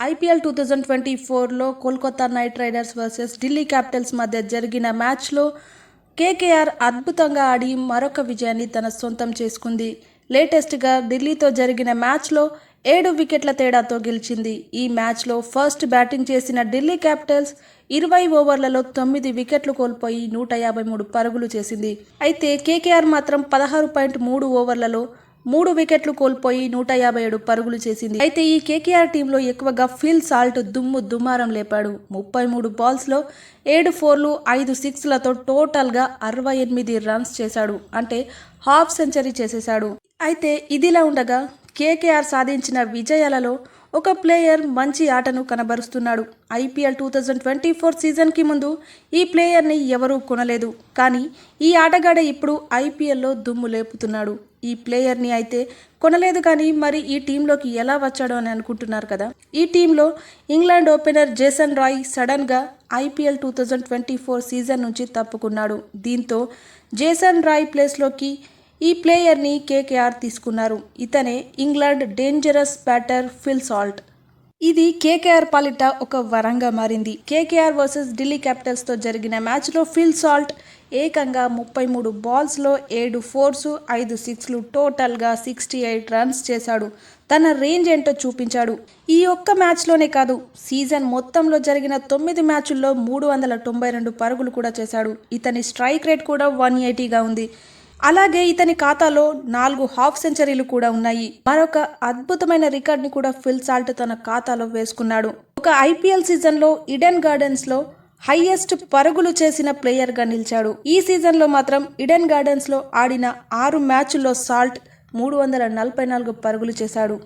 IPL 2024లో Kolkata Knight Riders versus Delhi Capitals మధ్య జరిగిన మ్యాచ్లో కేకేఆర్ అద్భుతంగా ఆడి మరొక విజయాన్ని తన సొంతం చేసుకుంది. లేటెస్ట్గా ఢిల్లీతో జరిగిన మ్యాచ్లో 7 వికెట్ల తేడాతో గెలిచింది. ఈ మ్యాచ్లో ఫస్ట్ బ్యాటింగ్ చేసిన ఢిల్లీ క్యాపిటల్స్ 20 ఓవర్లలో 9 వికెట్లు కోల్పోయి 153 పరుగులు చేసింది. అయితే కేకేఆర్ మాత్రం 16.3 ఓవర్లలో 3 వికెట్లు కోల్పోయి 157 పరుగులు చేసింది. అయితే ఈ కేకేఆర్ టీంలో ఎక్కువగా ఫిల్ సాల్ట్ దుమారం లేపాడు. 33 బాల్స్లో 7 ఫోర్లు 5 సిక్స్లతో టోటల్గా 68 రన్స్ చేశాడు. అంటే హాఫ్ సెంచరీ చేసేశాడు. అయితే ఇదిలా ఉండగా కేకేఆర్ సాధించిన విజయాలలో ఒక ప్లేయర్ మంచి ఆటను కనబరుస్తున్నాడు. ఐపీఎల్ 2024 సీజన్కి ముందు ఈ ప్లేయర్ని ఎవరూ కొనలేదు. కానీ ఈ ఆటగాడే ఇప్పుడు ఐపీఎల్లో దుమ్ము లేపుతున్నాడు. ఈ ప్లేయర్ని అయితే కొనలేదు, కానీ మరి ఈ టీంలోకి ఎలా వచ్చాడో అని అనుకుంటున్నారు కదా. ఈ టీంలో ఇంగ్లాండ్ ఓపెనర్ జేసన్ రాయ్ సడన్గా ఐపీఎల్ 2024 సీజన్ నుంచి తప్పుకున్నాడు. దీంతో జేసన్ రాయ్ ప్లేస్లోకి ఈ ప్లేయర్ని కేకేఆర్ తీసుకున్నారు. ఇతనే England dangerous batter Phil Salt. ఇది కేకేఆర్ పాలిట ఒక వరంగా మారింది. కేకేఆర్ వర్సెస్ ఢిల్లీ క్యాపిటల్స్తో జరిగిన మ్యాచ్లో ఫిల్ సాల్ట్ ఏకంగా 33 బాల్స్లో 7 ఫోర్స్ 5 సిక్స్లు టోటల్గా 68 రన్స్ చేశాడు. తన రేంజ్ ఏంటో చూపించాడు. ఈ ఒక్క మ్యాచ్లోనే కాదు, సీజన్ మొత్తంలో జరిగిన 9 మ్యాచుల్లో 392 పరుగులు కూడా చేశాడు. ఇతని స్ట్రైక్ రేట్ కూడా 180గా ఉంది. అలాగే ఇతని ఖాతాలో 4 హాఫ్ సెంచరీలు కూడా ఉన్నాయి. మరొక అద్భుతమైన రికార్డ్ని కూడా ఫిల్ సాల్ట్ తన ఖాతాలో వేసుకున్నాడు. ఒక ఐపీఎల్ సీజన్లో ఈడెన్ గార్డెన్స్లో హైయెస్ట్ పరుగులు చేసిన ప్లేయర్గా నిలిచాడు. ఈ సీజన్లో మాత్రం ఈడెన్ గార్డెన్స్లో ఆడిన 6 మ్యాచ్ల్లో సాల్ట్ 344 పరుగులు చేశాడు.